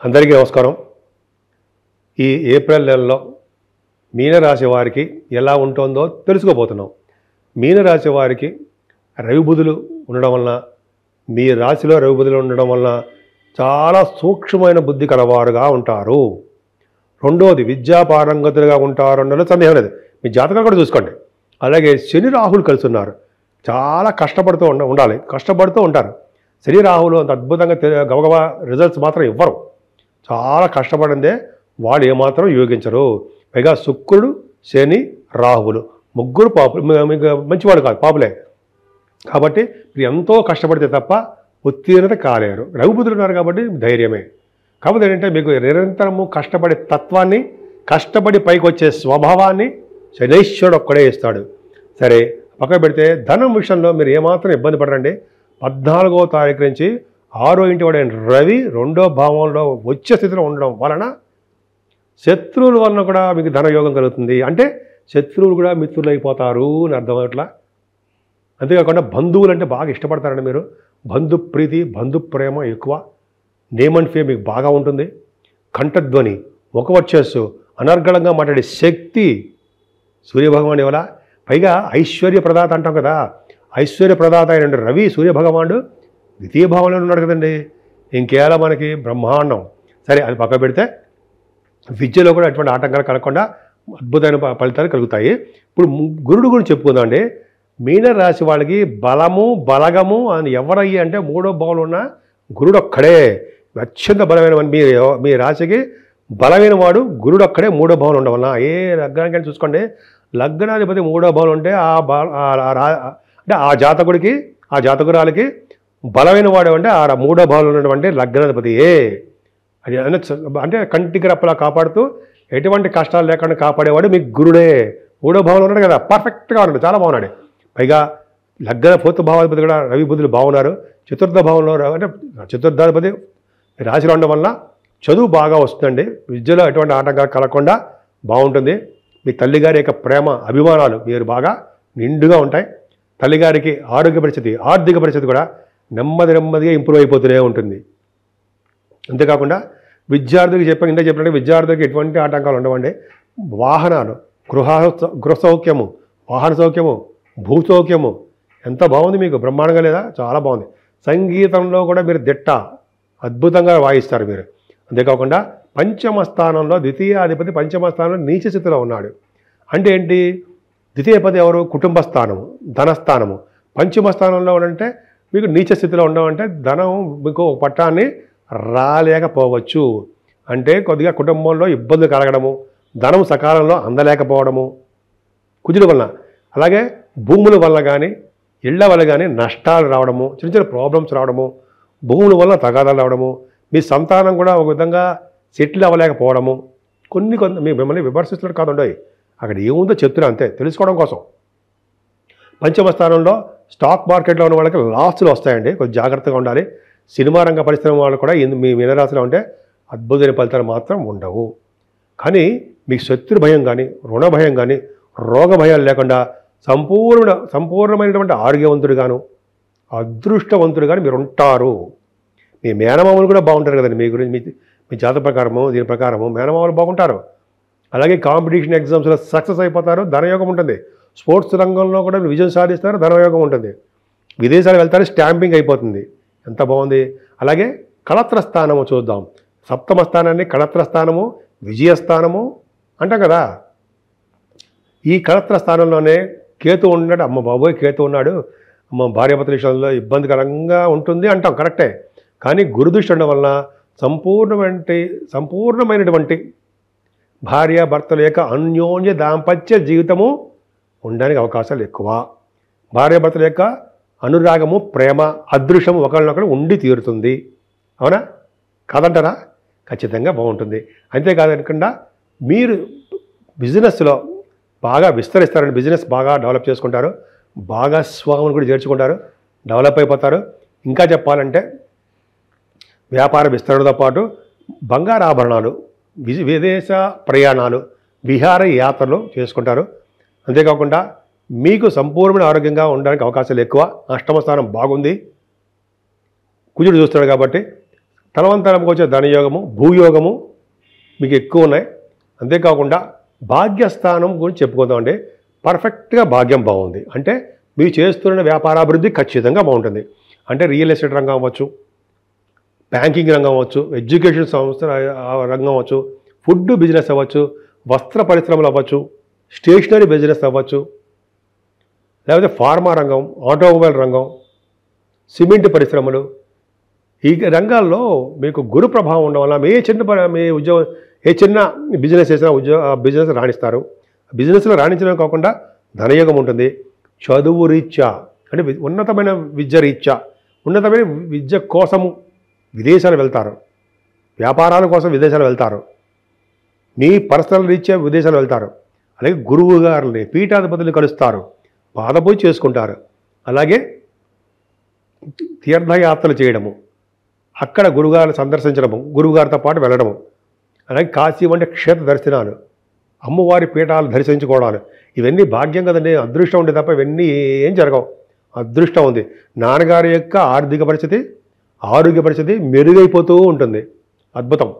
అందరికీ నమస్కారం. ఈ ఏప్రిల్ నెలలో మీనరాశి వారికి ఎలా ఉంటుందో తెలుసుకోబోతున్నాం. మీనరాశి వారికి రవి బుధులు ఉండడం వలన, మీ రాశిలో రవి బుధులు ఉండడం వలన చాలా సూక్ష్మమైన బుద్ధి కలవారుగా ఉంటారు. రెండోది, విద్యా పారంగతులుగా ఉంటారు అన్నది సందేహం లేదు. మీ జాతకాలు కూడా చూసుకోండి. అలాగే శని రాహులు కలిసి ఉన్నారు. చాలా కష్టపడుతూ ఉండాలి, కష్టపడుతూ ఉంటారు. శని రాహులు అంత అద్భుతంగా గబగబా రిజల్ట్స్ మాత్రం ఇవ్వరు. చాలా కష్టపడిందే వాళ్ళు ఏమాత్రం యోగించరు. పైగా శుక్రుడు, శని, రాహువులు ముగ్గురు మీకు మంచివాడు కాదు, పాపులే. కాబట్టి మీరు ఎంతో కష్టపడితే తప్ప ఉత్తీర్ణత కాలేరు. రఘుబుధులు ఉన్నారు కాబట్టి ధైర్యమే. కాకపోతే ఏంటంటే మీకు నిరంతరము కష్టపడే తత్వాన్ని, కష్టపడి పైకి వచ్చే స్వభావాన్ని శనైశ్వరుడు ఒక్కడే ఇస్తాడు. సరే, పక్కన పెడితే ధనం విషయంలో మీరు ఏమాత్రం ఇబ్బంది పడరండి. 14వ తారీఖు నుంచి 6వ ఇంటి వాడైన రవి 2వ భావంలో వచ్చే స్థితిలో ఉండడం వలన శత్రువుల వలన కూడా మీకు ధనయోగం కలుగుతుంది. అంటే శత్రువులు కూడా మిత్రులు అయిపోతారు అని అర్థం. అట్లా అంతేకాకుండా బంధువులు అంటే బాగా ఇష్టపడతారండి మీరు. బంధు ప్రీతి, బంధు ప్రేమ ఎక్కువ. నేమ్ అండ్ ఫేమ్ మీకు బాగా ఉంటుంది. కంఠధ్వని, ముఖవర్చస్సు, అనర్గళంగా మాట్లాడే శక్తి సూర్యభగవానుడి వల్ల. పైగా ఐశ్వర్య ప్రదాత అంటాం కదా, ఐశ్వర్య ప్రదాత అయిన రవి సూర్యభగవానుడు ద్వితీయ భావంలో ఉన్నాడు కదండి. ఇంకేలా మనకి బ్రహ్మాండం. సరే, అది పక్క పెడితే విద్యలో కూడా ఎటువంటి ఆటంకాలు కలగకుండా అద్భుతమైన ఫలితాలు కలుగుతాయి. ఇప్పుడు గురుడు గురించి చెప్పుకుందాం అండి. మీనరాశి వాళ్ళకి బలము, బలగము అని ఎవరయ్యి అంటే 3వ భావంలో ఉన్న గురుడు ఒక్కడే అత్యంత బలమైన. మీ రాశికి బలమైన వాడు గురుడు ఒక్కడే 3వ భావంలో ఉండడం వలన. ఏ లగ్నానికి చూసుకోండి, లగ్నాధిపతి 3వ భావంలో ఉంటే అంటే ఆ జాతకుడికి, ఆ జాతకురాలకి బలమైన వాడు అంటే ఆ 3వ భావంలో ఉన్నటువంటి లగ్నాధిపతి అది. అంటే కంటికి రెప్పలా కాపాడుతూ ఎటువంటి కష్టాలు లేకుండా కాపాడేవాడు మీకు గురుడే. 3వ భావంలో ఉన్నాడు కదా, పర్ఫెక్ట్గా ఉన్నాడు, చాలా బాగున్నాడు. పైగా లగ్న 4వ భావాధిపతి కూడా రవి బుధులు బాగున్నారు. 4వ భావంలో అంటే 4థాధిపతి రాశిలో ఉండడం వల్ల చదువు బాగా వస్తుందండి. విద్యలో ఎటువంటి ఆటంకాలు కలగకుండా బాగుంటుంది. మీ తల్లిగారి యొక్క ప్రేమ, అభిమానాలు మీరు బాగా నిండుగా ఉంటాయి. తల్లిగారికి ఆరోగ్య పరిస్థితి, ఆర్థిక పరిస్థితి కూడా నెమ్మదిగా ఇంప్రూవ్ అయిపోతూనే ఉంటుంది. అంతేకాకుండా విద్యార్థులకి చెప్పినట్టు విద్యార్థులకి ఎటువంటి ఆటంకాలు ఉండవండి. వాహనాలు, గృహ సౌఖ్యము, వాహన సౌఖ్యము, భూ సౌఖ్యము ఎంత బాగుంది మీకు, బ్రహ్మాండంగా లేదా? చాలా బాగుంది. సంగీతంలో కూడా మీరు దిట్ట, అద్భుతంగా వాయిస్తారు మీరు. అంతేకాకుండా పంచమ స్థానంలో ద్వితీయాధిపతి పంచమ స్థానంలో నీచ స్థితిలో ఉన్నాడు. అంటే ఏంటి? ద్వితీయపతి ఎవరు? కుటుంబ స్థానము, ధనస్థానము. పంచమ స్థానంలో ఉంటే మీకు నీచ స్థితిలో ఉండమంటే ధనం మీకు పట్టాన్ని రాలేకపోవచ్చు. అంటే కొద్దిగా కుటుంబంలో ఇబ్బందులు కలగడము, ధనం సకాలంలో అందలేకపోవడము కుజుల వలన. అలాగే భూముల వల్ల కానీ, ఇళ్ల వల్ల కానీ నష్టాలు రావడము, చిన్న చిన్న ప్రాబ్లమ్స్ రావడము, భూముల వల్ల తగాదాలు రావడము, మీ సంతానం కూడా ఒక విధంగా సెటిల్ అవ్వలేకపోవడము. కొన్ని మిమ్మల్ని విమర్శిస్తున్నట్టు కాదుండవు, అక్కడ ఏముందో చెప్తున్నా అంతే, తెలుసుకోవడం కోసం. పంచమ స్థానంలో స్టాక్ మార్కెట్లో ఉన్న వాళ్ళకి లాస్లు వస్తాయండి, కొంచెం జాగ్రత్తగా ఉండాలి. సినిమా రంగ పరిశ్రమ వాళ్ళు కూడా మీ మీనరాశిలో ఉంటే అద్భుతమైన ఫలితాలు మాత్రం ఉండవు. కానీ మీకు శత్రు భయం కానీ, రుణ భయం కానీ, రోగ భయాలు లేకుండా సంపూర్ణమైనటువంటి ఆరోగ్యవంతుడుగాను, అదృష్టవంతుడు కానీ మీరు ఉంటారు. మీ మేనమామలు కూడా బాగుంటారు కదండి. మీ గురించి మీ జాతక ప్రకారము, దీని ప్రకారము మేనమామలు బాగుంటారు. అలాగే కాంపిటీషన్ ఎగ్జామ్స్లో సక్సెస్ అయిపోతారు, ధనయోగం ఉంటుంది. స్పోర్ట్స్ రంగంలో కూడా విజయం సాధిస్తారు, ధనయోగం ఉంటుంది. విదేశాలు వెళ్తారు, స్టాంపింగ్ అయిపోతుంది. ఎంత బాగుంది. అలాగే కళత్ర స్థానము చూద్దాం. సప్తమ స్థానాన్ని కళత్ర స్థానము, విజయస్థానము అంటాం కదా. ఈ కళత్ర స్థానంలోనే కేతు ఉన్నాడు. అమ్మ బాబోయ్, కేతు ఉన్నాడు, అమ్మ భార్యాభర్తల విషయంలో ఇబ్బందికరంగా ఉంటుంది అంటాం, కరెక్టే. కానీ గురుదృష్టి ఉండడం వలన సంపూర్ణమైనటువంటి భార్యాభర్తల యొక్క అన్యోన్య దాంపత్య జీవితము ఉండడానికి అవకాశాలు ఎక్కువ. భార్యాభర్తల యొక్క అనురాగము, ప్రేమ, అదృశ్యము ఒకరినొకరు ఉండి తీరుతుంది. అవునా కాదంటారా? ఖచ్చితంగా బాగుంటుంది. అంతేకాదనకుండా మీరు బిజినెస్లో బాగా విస్తరిస్తారని, బిజినెస్ బాగా డెవలప్ చేసుకుంటారు, భాగస్వాములు కూడా చేర్చుకుంటారు, డెవలప్ అయిపోతారు. ఇంకా చెప్పాలంటే వ్యాపార విస్తరణతో పాటు బంగారు ఆభరణాలు, విదేశ ప్రయాణాలు, విహార యాత్రలు చేసుకుంటారు. అంతేకాకుండా మీకు సంపూర్ణమైన ఆరోగ్యంగా ఉండడానికి అవకాశాలు ఎక్కువ. అష్టమ స్థానం బాగుంది, కుజుడు చూస్తాడు కాబట్టి తలవంతరంకి వచ్చే ధనయోగము, భూయోగము మీకు ఎక్కువ ఉన్నాయి. అంతేకాకుండా భాగ్యస్థానం గురించి చెప్పుకుందామండి. పర్ఫెక్ట్గా భాగ్యం బాగుంది అంటే మీరు చేస్తున్న వ్యాపారాభివృద్ధి ఖచ్చితంగా బాగుంటుంది. అంటే రియల్ ఎస్టేట్ రంగం అవ్వచ్చు, బ్యాంకింగ్ రంగం అవ్వచ్చు, ఎడ్యుకేషన్ సంస్థ రంగం అవ్వచ్చు, ఫుడ్ బిజినెస్ అవ్వచ్చు, వస్త్ర పరిశ్రమలు అవ్వచ్చు, స్టేషనరీ బిజినెస్ అవ్వచ్చు, లేకపోతే ఫార్మా రంగం, ఆటోమొబైల్ రంగం, సిమెంట్ పరిశ్రమలు. ఈ రంగాల్లో మీకు గురు ప్రభావం ఉండడం వల్ల మీ ఉద్యోగం ఏ చిన్న బిజినెస్ చేసినా బిజినెస్ రాణిస్తారు. బిజినెస్లో రాణించడం కాకుండా ధనయోగం ఉంటుంది. చదువు రీత్యా అంటే ఉన్నతమైన విద్య రీత్యా, ఉన్నతమైన విద్య కోసము విదేశాలు వెళ్తారు, వ్యాపారాల కోసం విదేశాలు వెళ్తారు, మీ పర్సనల్ రీత్యా విదేశాలు వెళ్తారు. అలాగే గురువు గారిని, పీఠాధిపతులు కలుస్తారు, పాదపూజ చేసుకుంటారు. అలాగే తీర్థయాత్రలు చేయడము, అక్కడ గురుగారిని సందర్శించడము, గురువుగారితో పాటు వెళ్ళడము, అలాగే కాశీ వంటి క్షేత్ర దర్శనాలు, అమ్మవారి పీఠాలు దర్శించుకోవడాలు, ఇవన్నీ భాగ్యం కదండి. అదృష్టం ఉండే తప్ప ఇవన్నీ ఏం జరగవు. అదృష్టం ఉంది. నాన్నగారి యొక్క ఆర్థిక పరిస్థితి, ఆరోగ్య పరిస్థితి మెరుగైపోతూ ఉంటుంది. అద్భుతం.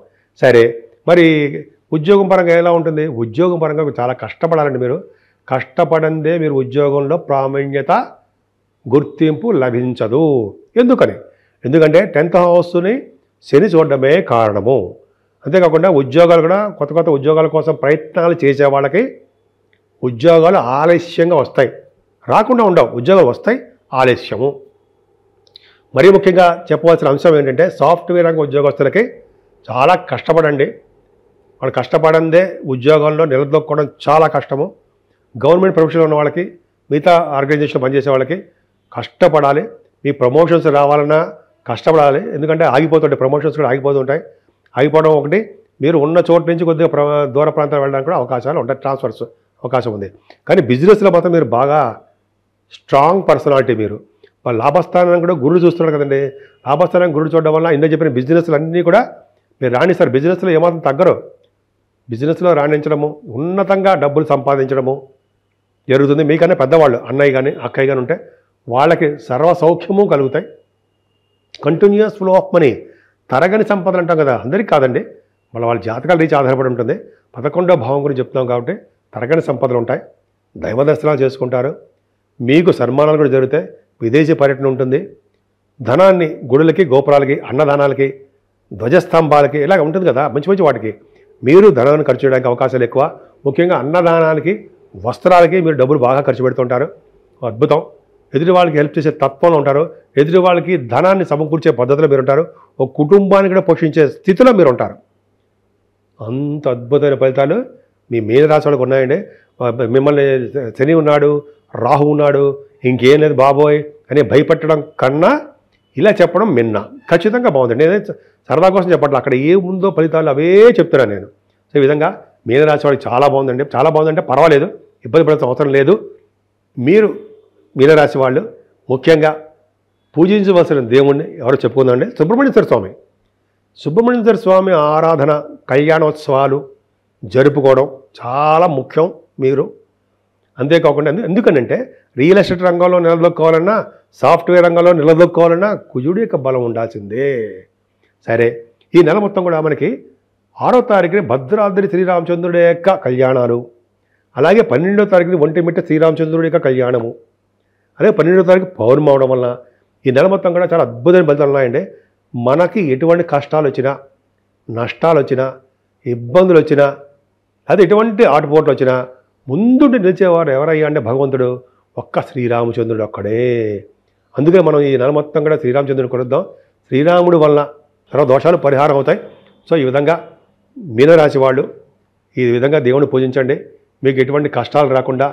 సరే, మరి ఉద్యోగం పరంగా ఎలా ఉంటుంది? ఉద్యోగం పరంగా చాలా కష్టపడాలండి. మీరు కష్టపడందే మీరు ఉద్యోగంలో ప్రావీణ్యత, గుర్తింపు లభించదు. ఎందుకంటే 10th హౌస్ని శని చూడడమే కారణము. అంతేకాకుండా ఉద్యోగాలు కూడా కొత్త కొత్త ఉద్యోగాల కోసం ప్రయత్నాలు చేసే వాళ్ళకి ఉద్యోగాలు ఆలస్యంగా వస్తాయి. రాకుండా ఉండవు, ఉద్యోగాలు వస్తాయి, ఆలస్యము. మరీ ముఖ్యంగా చెప్పవలసిన అంశం ఏంటంటే సాఫ్ట్వేర్ రంగ ఉద్యోగస్తులకి చాలా కష్టపడండి. వాళ్ళు కష్టపడందే ఉద్యోగాల్లో నిలదొక్కడం చాలా కష్టము. గవర్నమెంట్ ప్రొఫెషన్లో ఉన్న వాళ్ళకి, మిగతా ఆర్గనైజేషన్ పనిచేసే వాళ్ళకి కష్టపడాలి. మీ ప్రమోషన్స్ రావాలన్నా కష్టపడాలి. ఎందుకంటే ఆగిపోతుంటాయి, ప్రమోషన్స్ కూడా ఆగిపోతుంటాయి. ఆగిపోవడం ఒకటి, మీరు ఉన్న చోటు నుంచి కొద్దిగా దూర ప్రాంతాలు వెళ్ళడానికి కూడా అవకాశాలు ఉంటాయి, ట్రాన్స్ఫర్స్ అవకాశం ఉంది. కానీ బిజినెస్లో మాత్రం మీరు బాగా స్ట్రాంగ్ పర్సనాలిటీ. మీరు లాభస్థానాన్ని కూడా గురుడు చూస్తున్నారు కదండి. లాభస్థానాన్ని గురుడు చూడడం వల్ల ఇందులో చెప్పిన బిజినెస్లు అన్నీ కూడా మీరు రాణిస్తారు. బిజినెస్లో ఏమాత్రం తగ్గరు. బిజినెస్లో రాణించడము, ఉన్నతంగా డబ్బులు సంపాదించడము జరుగుతుంది. మీకన్నా పెద్దవాళ్ళు, అన్నయ్య కానీ అక్కయ్య కానీ ఉంటే వాళ్ళకి సర్వ సౌఖ్యము కలుగుతాయి. కంటిన్యూస్ ఫ్లో ఆఫ్ మనీ, తరగని సంపదలు అంటాం కదా, అందరికీ కాదండి. వాళ్ళ జాతకాల రీచి ఆధారపడి ఉంటుంది. 11వ భావం గురించి చెప్తున్నాం కాబట్టి తరగని సంపదలు ఉంటాయి. దైవ దర్శనాలు చేసుకుంటారు, మీకు సన్మానాలు కూడా జరుగుతాయి, విదేశీ పర్యటన ఉంటుంది. ధనాన్ని గుడులకి, గోపురాలకి, అన్నదానాలకి, ధ్వజస్తంభాలకి ఇలాగ ఉంటుంది కదా, మంచి మంచి వాటికి మీరు ధనాన్ని ఖర్చు చేయడానికి అవకాశాలు ఎక్కువ. ముఖ్యంగా అన్నదానాలకి, వస్త్రాలకి మీరు డబ్బులు బాగా ఖర్చు పెడుతుంటారు. అద్భుతం. ఎదుటి వాళ్ళకి హెల్ప్ చేసే తత్వంలో ఉంటారు. ఎదుటి వాళ్ళకి ధనాన్ని సమకూర్చే పద్ధతిలో మీరు ఉంటారు. ఒక కుటుంబాన్ని కూడా పోషించే స్థితిలో మీరు ఉంటారు. అంత అద్భుతమైన ఫలితాలు మీ మీనరాశి వాళ్ళకి ఉన్నాయండి. మిమ్మల్ని శని ఉన్నాడు, రాహు ఉన్నాడు, ఇంకేం లేదు బాబోయ్ అని భయపెట్టడం కన్నా ఇలా చెప్పడం మిన్న ఖచ్చితంగా బాగుందండి. నేనే సరదా కోసం చెప్పట్లేదు, అక్కడ ఏముందో ఫలితాలు అవే చెప్తున్నాను నేను. సో ఈ విధంగా మీనరాశి వాళ్ళకి చాలా బాగుందండి. చాలా బాగుందంటే పర్వాలేదు, ఇబ్బంది పడాల్సిన అవసరం లేదు. మీరు మీనరాశి వాళ్ళు ముఖ్యంగా పూజించవలసిన దేవుణ్ణి ఎవరో చెప్పుకుందండి, సుబ్రహ్మణ్యేశ్వర స్వామి. సుబ్రహ్మణ్యేశ్వర స్వామి ఆరాధన, కళ్యాణోత్సవాలు జరుపుకోవడం చాలా ముఖ్యం. మీరు అంతేకాకుండా ఎందుకనంటే రియల్ ఎస్టేట్ రంగంలో నిలదొక్కోవాలన్నా, సాఫ్ట్వేర్ రంగంలో నిలదొక్కోవాలన్నా కుజుడి యొక్క బలం ఉండాల్సిందే. సరే, ఈ నెల మొత్తం కూడా మనకి 6వ తారీఖుని భద్రాద్రి శ్రీరామచంద్రుడి యొక్క కళ్యాణాలు, అలాగే 12వ తారీఖుని ఒంటిమిట్ట శ్రీరామచంద్రుడి యొక్క కళ్యాణము, అలాగే 12వ తారీఖు పౌర్ణమి అవడం వల్ల ఈ నెల మొత్తం కూడా చాలా అద్భుతమైన ఫలితాలు ఉన్నాయండి. మనకి ఎటువంటి కష్టాలు వచ్చినా, నష్టాలు వచ్చినా, ఇబ్బందులు వచ్చినా, అదే ఎటువంటి ఆటుపోట్లు వచ్చినా ముందుండి నిలిచేవారు ఎవరయ్యా అంటే భగవంతుడు ఒక్క శ్రీరామచంద్రుడు ఒక్కడే. అందుకే మనం ఈ నెల మొత్తం కూడా శ్రీరామచంద్రుడిని కొలుద్దాం. శ్రీరాముడు వలన సర్వ దోషాలు పరిహారం అవుతాయి. సో ఈ విధంగా మీనరాశి వాళ్ళు ఈ విధంగా దేవుని పూజించండి. మీకు ఎటువంటి కష్టాలు రాకుండా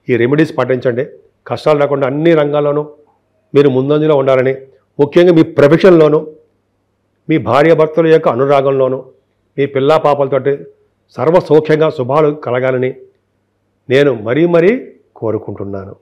ఈ రెమెడీస్ పాటించండి. కష్టాలు రాకుండా అన్ని రంగాల్లోనూ మీరు ముందంజలో ఉండాలని, ముఖ్యంగా మీ ప్రొఫెషన్లోనూ, మీ భార్యాభర్తల యొక్క అనురాగంలోనూ, మీ పిల్లా పాపలతోటి సర్వ సౌఖ్యంగా శుభాలు కలగాలని నేను మరీ కోరుకుంటున్నాను.